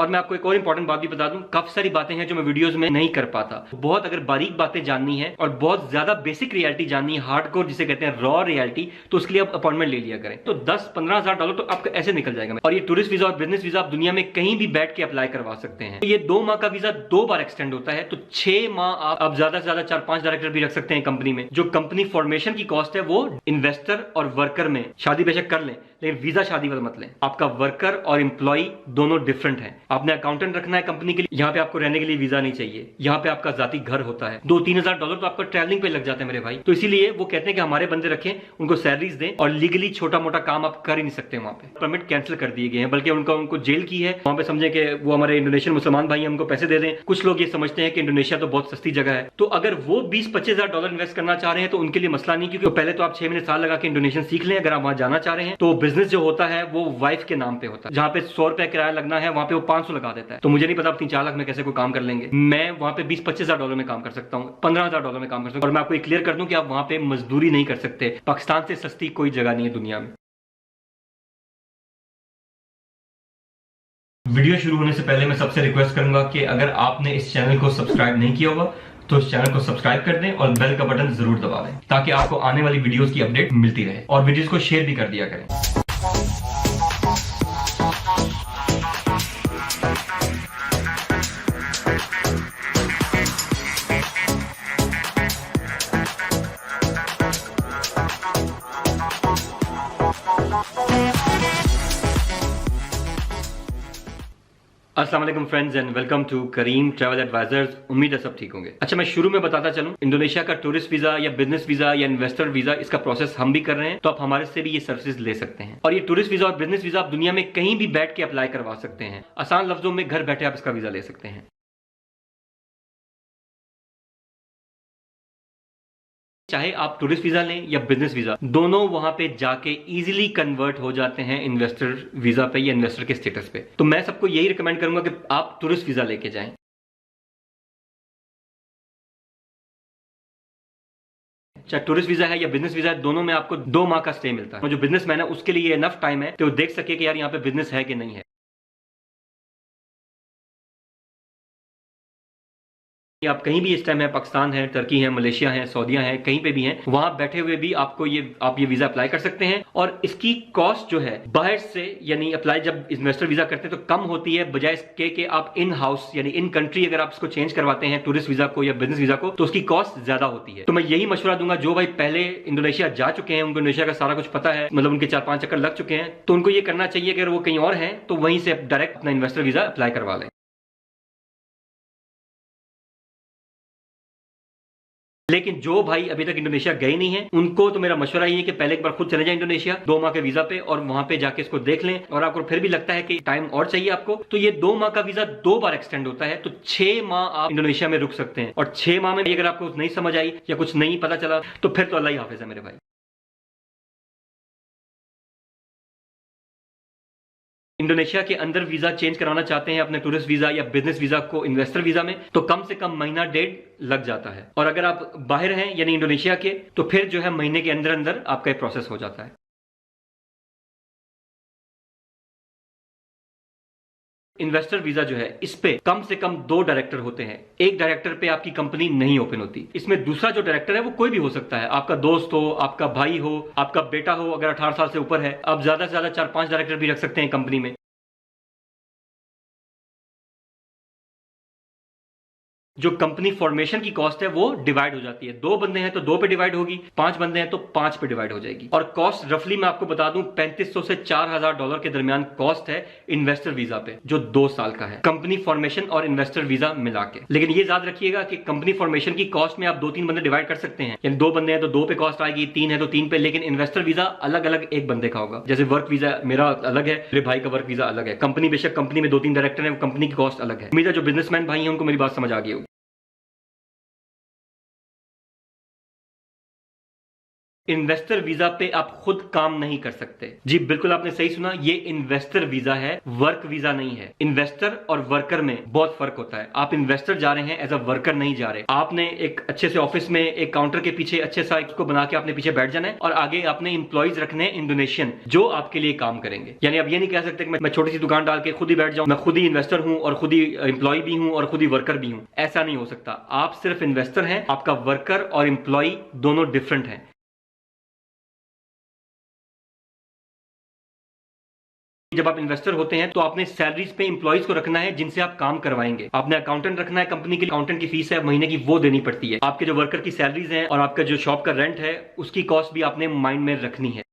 और मैं आपको एक और इंपॉर्टेंट बात भी बता दूं, काफी सारी बातें हैं जो मैं वीडियोस में नहीं कर पाता। बहुत अगर बारीक बातें जाननी है और बहुत ज्यादा बेसिक रियलिटी जाननी है, हार्डकोर जिसे कहते हैं रॉ रियलिटी, तो उसके लिए आप अपॉइंटमेंट ले लिया करें। तो 10-15 हजार डॉलर तो आपका ऐसे निकल जाएगा। और ये टूरिस्ट वीजा और बिजनेस वीजा आप दुनिया में कहीं भी बैठ के अप्लाई करवा सकते हैं। ये 2 माह का वीजा 2 बार एक्सटेंड होता है, तो 6 माह आप ज्यादा से ज्यादा 4-5 डायरेक्टर भी रख सकते हैं कंपनी में। जो कंपनी फॉर्मेशन की कॉस्ट है वो इन्वेस्टर और वर्कर में, शादी बेशक कर लें लेकिन वीजा शादी वाला मत लें। आपका वर्कर और एम्प्लॉय दोनों डिफरेंट है। आपने अकाउंटेंट रखना है कंपनी के लिए, यहाँ पे आपको रहने के लिए वीजा नहीं चाहिए। यहाँ पे आपका जाती घर होता है। 2-3 हजार डॉलर तो आपका ट्रैवलिंग पे लग जाता है मेरे भाई। तो इसीलिए वो कहते हैं कि हमारे बंदे रखें, उनको सैलरीज दें, और लीगली छोटा मोटा काम आप कर ही नहीं सकते वहां पे। परमिट कैंसिल कर दिए गए हैं, बल्कि उनको जेल की है। वहां पे समझे कि वो हमारे इंडोनेशियन मुसलमान भाई हमको पैसे दे दें। कुछ लोग ये समझते हैं कि इंडोनेशिया तो बहुत सस्ती जगह है, तो अगर वो 20-25 हजार डॉलर इन्वेस्ट करना चाह रहे हैं तो उनके लिए मसला नहीं, क्योंकि पहले तो आप 6 महीने साल लगा के इंडोनेशियन सीख लें। अगर आप वहां जाना चाह रहे हैं तो बिजनेस जो होता है वो वाइफ के नाम पे होता है। जहां पे 100 रुपए किराया लगना है वहां पे वो 500 लगा देता है। तो मुझे नहीं पता आप 3-4 लाख में कैसे कोई काम कर लेंगे। मैं वहां पे 20-25 हजार डॉलर में काम कर सकता हूँ, 15 हजार डॉलर में काम कर सकता हूँ। और मैं आपको क्लियर कर दूं कि आप वहां पे मजदूरी नहीं कर सकते। पाकिस्तान से सस्ती कोई जगह नहीं है दुनिया में। वीडियो शुरू होने से पहले मैं सबसे रिक्वेस्ट करूंगा कि अगर आपने इस चैनल को सब्सक्राइब नहीं किया होगा तो इस चैनल को सब्सक्राइब कर दें और बेल का बटन जरूर दबा दें, ताकि आपको आने वाली वीडियोस की अपडेट मिलती रहे। और वीडियोस को शेयर भी कर दिया करें। अस्सलाम वालेकुम friends and welcome to Karim travel advisors. उम्मीद है सब ठीक होंगे। अच्छा, मैं शुरू में बताता चलूं, इंडोनेशिया का टूरिस्ट वीजा या बिजनेस वीजा या इन्वेस्टर वीजा, इसका प्रोसेस हम भी कर रहे हैं, तो आप हमारे से भी ये सर्विसेज ले सकते हैं। और ये टूरिस्ट वीजा और बिजनेस वीजा आप दुनिया में कहीं भी बैठ के अप्लाई करवा सकते हैं। आसान लफ्जों में घर बैठे आप इसका वीजा ले सकते हैं। चाहे आप टूरिस्ट वीजा लें या बिजनेस वीजा, दोनों वहां पे जाके इजीली कन्वर्ट हो जाते हैं इन्वेस्टर वीजा पे या इन्वेस्टर के स्टेटस पे। तो मैं सबको यही रिकमेंड करूंगा कि आप टूरिस्ट वीजा लेके जाएं। चाहे टूरिस्ट वीजा है या बिजनेस वीजा है, दोनों में आपको 2 माह का स्टे मिलता है। जो बिजनेसमैन है उसके लिए इनफ टाइम है कि वो देख सके कि यार यहाँ पे बिजनेस है कि नहीं है। आप कहीं भी इस टाइम है, पाकिस्तान है, टर्की है, मलेशिया है, सऊदीया है, कहीं पे भी हैं, वहां बैठे हुए भी आपको आप ये वीजा अप्लाई कर सकते हैं। और इसकी कॉस्ट जो है बाहर से, यानी अप्लाई जब इन्वेस्टर वीजा करते हैं तो कम होती है, बजाय इसके कि आप इन हाउस यानी इन कंट्री अगर आप इसको चेंज करवाते हैं टूरिस्ट वीजा को या बिजनेस वीजा को, तो उसकी कॉस्ट ज्यादा होती है। तो मैं यही मशवरा दूंगा, जो भाई पहले इंडोनेशिया जा चुके हैं, उनको इंडोनेशिया का सारा कुछ पता है, मतलब उनके 4-5 चक्कर लग चुके हैं, तो उनको ये करना चाहिए कि अगर वो कहीं और हैं तो वहीं से डायरेक्ट अपना इन्वेस्टर वीजा अप्लाई करवा लें। लेकिन जो भाई अभी तक इंडोनेशिया गए नहीं है, उनको तो मेरा मशवरा ये है कि पहले एक बार खुद चले जाएं इंडोनेशिया 2 माह के वीजा पे, और वहां पे जाके इसको देख लें। और आपको फिर भी लगता है कि टाइम और चाहिए आपको, तो ये 2 माह का वीजा 2 बार एक्सटेंड होता है, तो 6 माह आप इंडोनेशिया में रुक सकते हैं। और 6 माह में अगर आपको नहीं समझ आई या कुछ नहीं पता चला तो फिर तो अल्लाह ही हाफिज है मेरे भाई। इंडोनेशिया के अंदर वीजा चेंज कराना चाहते हैं अपने टूरिस्ट वीजा या बिजनेस वीजा को इन्वेस्टर वीजा में, तो कम से कम महीना 1.5 लग जाता है। और अगर आप बाहर हैं यानी इंडोनेशिया के, तो फिर जो है महीने के अंदर अंदर आपका प्रोसेस हो जाता है। इन्वेस्टर वीजा जो है, इस पे कम से कम 2 डायरेक्टर होते हैं। एक डायरेक्टर पे आपकी कंपनी नहीं ओपन होती। इसमें दूसरा जो डायरेक्टर है वो कोई भी हो सकता है, आपका दोस्त हो, आपका भाई हो, आपका बेटा हो, अगर 18 साल से ऊपर है। आप ज्यादा से ज्यादा 4-5 डायरेक्टर भी रख सकते हैं कंपनी में। जो कंपनी फॉर्मेशन की कॉस्ट है वो डिवाइड हो जाती है। 2 बंदे हैं तो 2 पे डिवाइड होगी, 5 बंदे हैं तो 5 पे डिवाइड हो जाएगी। और कॉस्ट रफली मैं आपको बता दूं 3500 से 4000 डॉलर के दरमियान कॉस्ट है इन्वेस्टर वीजा पे, जो 2 साल का है, कंपनी फॉर्मेशन और इन्वेस्टर वीजा मिला के। लेकिन ये याद रखिएगा कि कंपनी फॉर्मेशन की कॉस्ट में आप 2-3 बंदे डिवाइड कर सकते हैं, यानी 2 बंदे हैं तो 2 पे कॉस्ट आएगी, 3 है तो 3 पे। लेकिन इन्वेस्टर वीजा अलग अलग एक बंदे का होगा। जैसे वर्क वीजा मेरा अलग है, मेरे भाई का वर्क वीजा अलग है। कंपनी बेशक कंपनी में 2-3 डायरेक्टर है, कंपनी की कॉस्ट अलग है। उम्मीद है जो बिजनेसमैन भाई हैं उनको मेरी बात समझ आ गई होगी। इन्वेस्टर वीजा पे आप खुद काम नहीं कर सकते। जी बिल्कुल आपने सही सुना, ये इन्वेस्टर वीजा है, वर्क वीजा नहीं है। इन्वेस्टर और वर्कर में बहुत फर्क होता है। आप इन्वेस्टर जा रहे हैं, एज अ वर्कर नहीं जा रहे। आपने एक अच्छे से ऑफिस में एक काउंटर के पीछे अच्छे सा इसको बना के अपने पीछे बैठ जाना है और आगे आपने इंप्लॉइज रखने हैं इंडोनेशियन, जो आपके लिए काम करेंगे। यानी आप ये नहीं कह सकते कि मैं छोटी सी दुकान डाल के खुद ही बैठ जाऊं, मैं खुद ही इन्वेस्टर हूं और खुद ही इंप्लॉय भी हूं और खुद ही वर्कर भी हूं। ऐसा नहीं हो सकता। आप सिर्फ इन्वेस्टर हैं, आपका वर्कर और इंप्लॉय दोनों डिफरेंट हैं। जब आप इन्वेस्टर होते हैं तो आपने सैलरीज पे इंप्लॉइज को रखना है जिनसे आप काम करवाएंगे। आपने अकाउंटेंट रखना है कंपनी के लिए, अकाउंटेंट की फीस है महीने की, वो देनी पड़ती है। आपके जो वर्कर की सैलरीज हैं और आपका जो शॉप का रेंट है उसकी कॉस्ट भी आपने माइंड में रखनी है।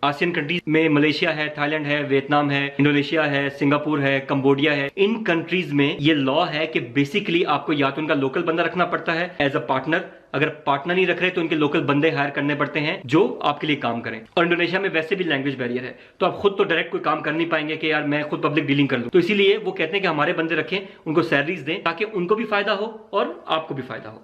आसियन कंट्रीज में मलेशिया है, थाईलैंड है, वियतनाम है, इंडोनेशिया है, सिंगापुर है, कंबोडिया है। इन कंट्रीज में ये लॉ है कि बेसिकली आपको या तो उनका लोकल बंदा रखना पड़ता है एज अ पार्टनर, अगर पार्टनर नहीं रख रहे तो उनके लोकल बंदे हायर करने पड़ते हैं जो आपके लिए काम करें। और इंडोनेशिया में वैसे भी लैंग्वेज बैरियर है, तो आप खुद तो डायरेक्ट कोई काम कर नहीं पाएंगे कि यार मैं खुद पब्लिक डीलिंग कर लूं। तो इसीलिए वो कहते हैं कि हमारे बंदे रखें, उनको सैलरीज दें ताकि उनको भी फायदा हो और आपको भी फायदा हो।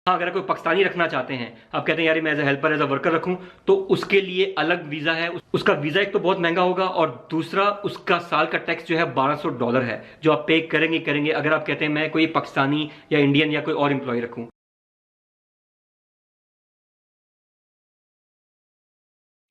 हाँ, अगर कोई पाकिस्तानी रखना चाहते हैं, आप कहते हैं यार मैं as a helper as a worker रखूं, तो उसके लिए अलग वीजा है। उसका वीजा एक तो बहुत महंगा होगा और दूसरा उसका साल का टैक्स जो है $1200 है, जो आप पे करेंगे अगर आप कहते हैं मैं कोई पाकिस्तानी या इंडियन या कोई और एम्प्लॉय रखूं।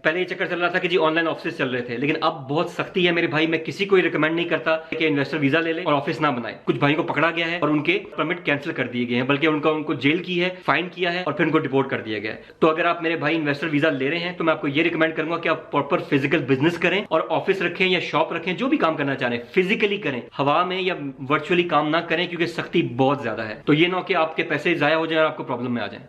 पहले ये चक्कर चल रहा था कि जी ऑनलाइन ऑफिस चल रहे थे, लेकिन अब बहुत सख्ती है मेरे भाई। मैं किसी को रिकमेंड नहीं करता कि इन्वेस्टर वीजा ले ले और ऑफिस ना बनाए। कुछ भाई को पकड़ा गया है और उनके परमिट कैंसिल कर दिए गए हैं, बल्कि उनको जेल की है, फाइन किया है और फिर उनको डिपोर्ट कर दिया गया है। तो अगर आप मेरे भाई इन्वेस्टर वीजा ले रहे हैं तो मैं आपको ये रिकमेंड करूंगा कि आप प्रॉपर फिजिकल बिजनेस करें और ऑफिस रखें या शॉप रखें, जो भी काम करना चाह रहे हैं फिजिकली करें, हवा में या वर्चुअली काम ना करें, क्योंकि सख्ती बहुत ज्यादा है। तो ये ना कि आपके पैसे जाया हो जाए और आपको प्रॉब्लम में आ जाए।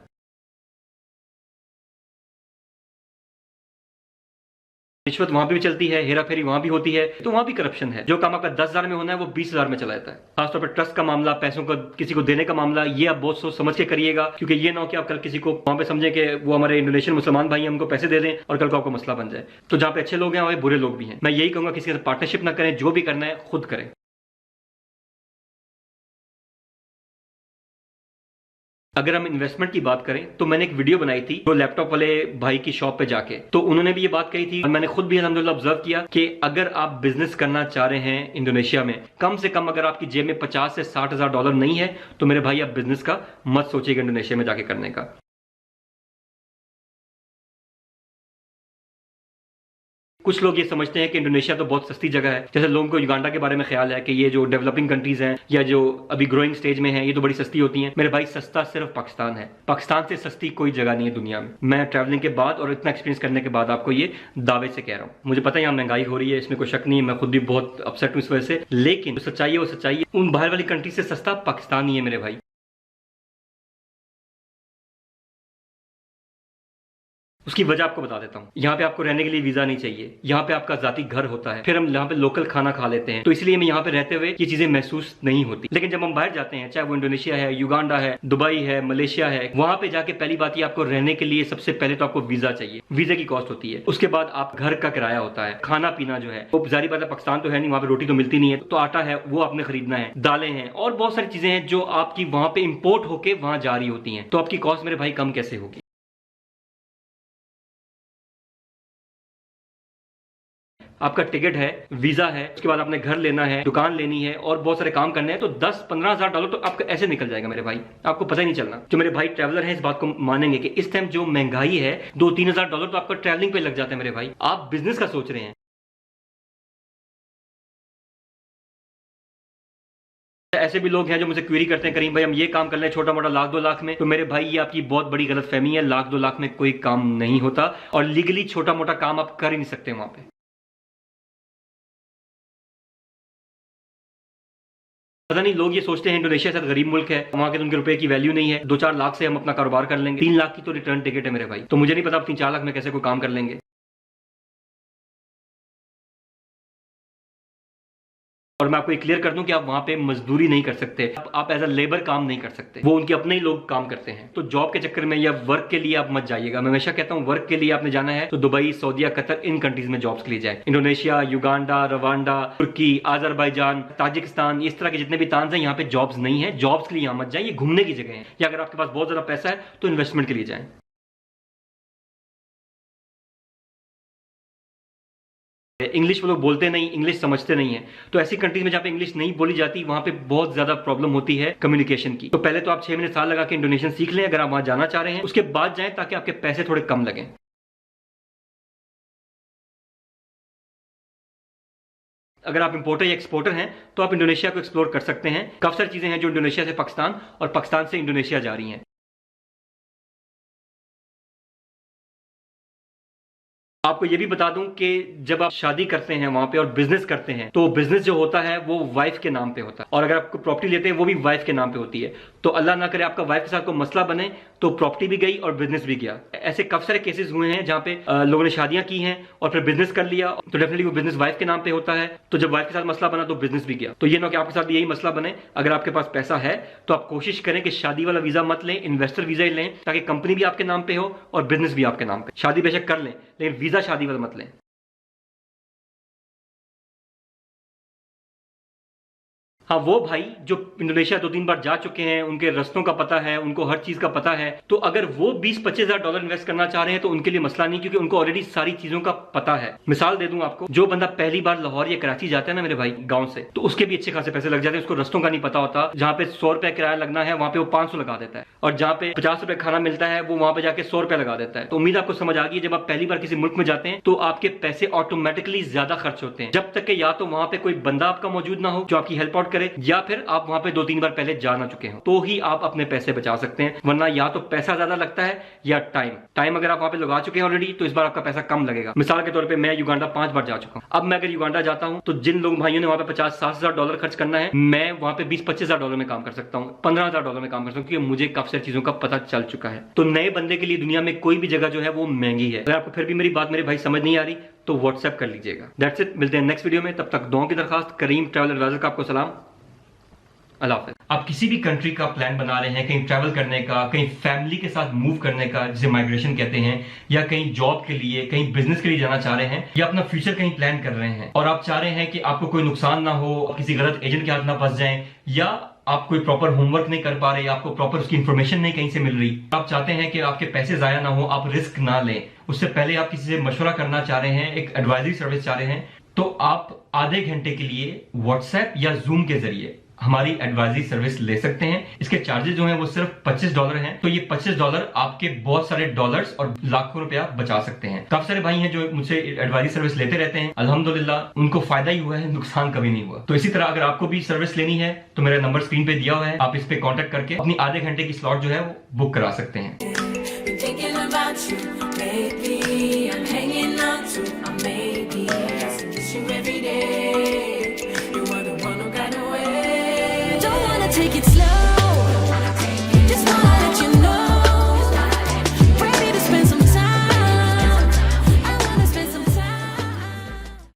रिश्वत वहां भी चलती है, हेरा फेरी वहां भी होती है, तो वहां भी करप्शन है। जो काम आपका 10,000 में होना है वो 20,000 में चला जाता है। खासतौर पर ट्रस्ट का मामला, पैसों को किसी को देने का मामला, ये आप बहुत सोच समझ के करिएगा, क्योंकि ये ना हो कि आप कल किसी को वहां पे समझे कि वो हमारे इंडोनेशियन मुसलमान भाई हमको पैसे दे दें और कल को आपको मसला बन जाए। तो जहां पे अच्छे लोग हैं वहां बुरे लोग भी हैं। मैं यही कहूंगा किसी के साथ पार्टनरशिप ना करें, जो भी करना है खुद करें। अगर हम इन्वेस्टमेंट की बात करें तो मैंने एक वीडियो बनाई थी जो लैपटॉप वाले भाई की शॉप पे जाके, तो उन्होंने भी ये बात कही थी और मैंने खुद भी अल्हम्दुलिल्लाह ऑब्जर्व किया कि अगर आप बिजनेस करना चाह रहे हैं इंडोनेशिया में, कम से कम अगर आपकी जेब में 50 से 60 हजार डॉलर नहीं है तो मेरे भाई आप बिजनेस का मत सोचिएगा इंडोनेशिया में जाके करने का। कुछ लोग ये समझते हैं कि इंडोनेशिया तो बहुत सस्ती जगह है, जैसे लोगों को युगांडा के बारे में ख्याल है कि ये जो डेवलपिंग कंट्रीज हैं या जो अभी ग्रोइंग स्टेज में हैं ये तो बड़ी सस्ती होती हैं। मेरे भाई सस्ता सिर्फ पाकिस्तान है, पाकिस्तान से सस्ती कोई जगह नहीं है दुनिया में। मैं ट्रैवलिंग के बाद और इतना एक्सपीरियंस करने के बाद आपको ये दावे से कह रहा हूँ। मुझे पता है यहाँ महंगाई हो रही है, इसमें कोई शक नहीं है, मैं खुद भी बहुत अपसेट हूँ इस वजह से, लेकिन जो सच्चाई है वो सच्चाई है। उन बाहर वाली कंट्री से सस्ता पाकिस्तान ही है मेरे भाई। उसकी वजह आपको बता देता हूँ। यहाँ पे आपको रहने के लिए वीजा नहीं चाहिए, यहाँ पे आपका जाती घर होता है, फिर हम यहाँ पे लोकल खाना खा लेते हैं, तो इसलिए हमें यहाँ पे रहते हुए ये चीजें महसूस नहीं होती। लेकिन जब हम बाहर जाते हैं, चाहे वो इंडोनेशिया है, युगांडा है, दुबई है, मलेशिया है, वहां पे जाके पहली बात ये आपको रहने के लिए सबसे पहले तो आपको वीजा चाहिए। वीजा की कॉस्ट होती है, उसके बाद आप घर का किराया होता है, खाना पीना जो है वो जारी बात है पाकिस्तान तो है नहीं, वहां पे रोटी तो मिलती नहीं है, तो आटा है वो आपने खरीदना है, दालें हैं और बहुत सारी चीजें हैं जो आपकी वहां पे इंपोर्ट होकर वहां जारी होती है। तो आपकी कॉस्ट मेरे भाई कम कैसे होगी। आपका टिकट है, वीजा है, उसके बाद आपने घर लेना है, दुकान लेनी है और बहुत सारे काम करने हैं, तो 10-15 हजार डॉलर तो आपका ऐसे निकल जाएगा मेरे भाई, आपको पता ही नहीं चलना। जो मेरे भाई ट्रैवलर हैं इस बात को मानेंगे कि इस टाइम जो महंगाई है 2-3 हजार डॉलर तो आपका ट्रैवलिंग पे लग जाता है मेरे भाई। आप बिजनेस का सोच रहे हैं। ऐसे भी लोग हैं जो मुझे क्वेरी करते हैं, करीम भाई हम ये काम कर लें छोटा मोटा 1-2 लाख में, तो मेरे भाई ये आपकी बहुत बड़ी गलत फहमी है। 1-2 लाख में कोई काम नहीं होता और लीगली छोटा मोटा काम आप कर ही नहीं सकते वहां पे। पता नहीं लोग ये सोचते हैं इंडोनेशिया शायद गरीब मुल्क है, वहां के तो उनके रुपए की वैल्यू नहीं है, 2-4 लाख से हम अपना कारोबार कर लेंगे। 3 लाख की तो रिटर्न टिकट है मेरे भाई, तो मुझे नहीं पता आप 3-4 लाख में कैसे कोई काम कर लेंगे। और मैं आपको क्लियर कर दूं कि आप वहां पे मजदूरी नहीं कर सकते, आप एज अ लेबर काम नहीं कर सकते, वो उनके अपने ही लोग काम करते हैं। तो जॉब के चक्कर में या वर्क के लिए आप मत जाइएगा। मैं हमेशा कहता हूं वर्क के लिए आपने जाना है तो दुबई, सऊदीया, कतर, इन कंट्रीज में जॉब्स के लिए जाए। इंडोनेशिया, युगांडा, रवांडा, तुर्की, अजरबैजान, ताजिकिस्तान, इस तरह के जितने भी तान्स हैं यहाँ पे जॉब्स नहीं है। जॉब्स के लिए यहाँ मत जाए, ये घूमने की जगह है। या अगर आपके पास बहुत ज्यादा पैसा है तो इन्वेस्टमेंट के लिए जाएं। इंग्लिश वो लोग बोलते नहीं, इंग्लिश समझते नहीं है, तो ऐसी कंट्रीज में जहां पे इंग्लिश नहीं बोली जाती वहां पे बहुत ज्यादा प्रॉब्लम होती है कम्युनिकेशन की। तो पहले तो आप 6 महीने साल लगा के इंडोनेशियन सीख लें अगर आप वहां जाना चाह रहे हैं, उसके बाद जाएं ताकि आपके पैसे थोड़े कम लगें। अगर आप इंपोर्टर या एक्सपोर्टर हैं तो आप इंडोनेशिया को एक्सप्लोर कर सकते हैं। काफी सारी चीजें हैं जो इंडोनेशिया से पाकिस्तान और पाकिस्तान से इंडोनेशिया जा रही हैं। आपको ये भी बता दूं कि जब आप शादी करते हैं वहां पे और बिजनेस करते हैं तो बिजनेस जो होता है वो वाइफ के नाम पे होता है, और अगर आपको प्रॉपर्टी लेते हैं वो भी वाइफ के नाम पे होती है। तो अल्लाह ना करे आपका वाइफ के साथ कोई मसला बने तो प्रॉपर्टी भी गई और बिजनेस भी गया। ऐसे काफी सारे केसेस हुए हैं जहां पे लोगों ने शादियां की हैं और फिर बिजनेस कर लिया, तो डेफिनेटली वो बिजनेस वाइफ के नाम पे होता है। तो जब वाइफ के साथ मसला बना तो बिजनेस भी गया। तो ये ना कि आपके साथ यही मसला बने। अगर आपके पास पैसा है तो आप कोशिश करें कि शादी वाला वीजा मत लें, इन्वेस्टर वीजा ही लें, ताकि कंपनी भी आपके नाम पे हो और बिजनेस भी आपके नाम पे। शादी बेशक कर लें लेकिन वीजा शादी वाला मत लें। हाँ, वो भाई जो इंडोनेशिया 2-3 बार जा चुके हैं, उनके रास्तों का पता है, उनको हर चीज का पता है, तो अगर वो 20-25 हजार डॉलर इन्वेस्ट करना चाह रहे हैं तो उनके लिए मसला नहीं, क्योंकि उनको ऑलरेडी सारी चीजों का पता है। मिसाल दे दूं आपको, जो बंदा पहली बार लाहौर या कराची जाता है ना मेरे भाई गांव से, तो उसके भी अच्छे खासे पैसे लग जाते हैं। उसको रास्तों का नहीं पता होता। जहां पे 100 रुपया किराया लगना है वहां पे वो 500 लगा देता है, और जहां पे 50 रुपए खाना मिलता है वो वहां पे जाके 100 रुपया लगा देता है। तो उम्मीद आपको समझ आ गई। जब आप पहली बार किसी मुल्क में जाते हैं तो आपके पैसे ऑटोमेटिकली ज्यादा खर्च होते हैं, जब तक कि या तो वहां पे कोई बंदा आपका मौजूद ना हो जो आपकी हेल्प आउट करे, या फिर आप वहां पे 2-3 बार पहले जा ना चुके हो, तो ही आप अपने पैसे बचा सकते हैं। वरना या तो पैसा ज्यादा लगता है या टाइम अगर आप वहां पे लगा चुके हैं ऑलरेडी तो इस बार आपका पैसा कम लगेगा। मिसाल के तौर पे मैं युगांडा 5 बार जा चुका हूं। अब मैं अगर युगांडा जाता हूं तो जिन लोग भाइयों ने वहां पे 50-60 हजार डॉलर खर्च करना है, मैं वहां पे 20-25 हजार डॉलर में काम कर सकता हूं, 15 हजार डॉलर में काम कर सकता हूं, क्योंकि मुझे काफी सारी चीजों का पता चल चुका है। तो नए बंदे के लिए दुनिया में कोई भी जगह जो है वो महंगी है। अगर आपको फिर भी मेरी बात मेरे भाई समझ नहीं आ रही तो व्हाट्सएप कर लीजिएगा। दैट्स इट, मिलते हैं नेक्स्ट वीडियो में। तब तक दुआओं की दरखास्त। करीम ट्रैवल एडवाइजर का आपको सलाम। अल्लाह हाफ़िज़। आप किसी भी कंट्री का प्लान बना रहे हैं, कहीं ट्रैवल करने का, कहीं फैमिली के साथ मूव करने का जिसे माइग्रेशन कहते हैं, या कहीं जॉब के लिए, कहीं बिजनेस के लिए जाना चाह रहे हैं, या अपना फ्यूचर कहीं प्लान कर रहे हैं, और आप चाह रहे हैं कि आपको कोई नुकसान ना हो, किसी गलत एजेंट के हाथ ना फंस जाएं, या आप कोई प्रॉपर होमवर्क नहीं कर पा रहे, आपको प्रॉपर उसकी इंफॉर्मेशन नहीं कहीं से मिल रही, आप चाहते हैं कि आपके पैसे जाया ना हो, आप रिस्क ना लें, उससे पहले आप किसी से मशवरा करना चाह रहे हैं, एक एडवाइजरी सर्विस चाह रहे हैं, तो आप आधे घंटे के लिए व्हाट्सएप या जूम के जरिए हमारी एडवाइजरी सर्विस ले सकते हैं। इसके चार्जेस जो हैं वो सिर्फ $25 हैं। तो ये $25 आपके बहुत सारे डॉलर्स और लाखों रुपया बचा सकते हैं। काफी सारे भाई हैं जो मुझसे एडवाइजरी सर्विस लेते रहते हैं, अल्हम्दुलिल्लाह उनको फायदा ही हुआ है, नुकसान कभी नहीं हुआ। तो इसी तरह अगर आपको भी सर्विस लेनी है तो मेरा नंबर स्क्रीन पे दिया हुआ है, आप इस पे कॉन्टेक्ट करके अपनी आधे घंटे की स्लॉट जो है वो बुक करा सकते हैं।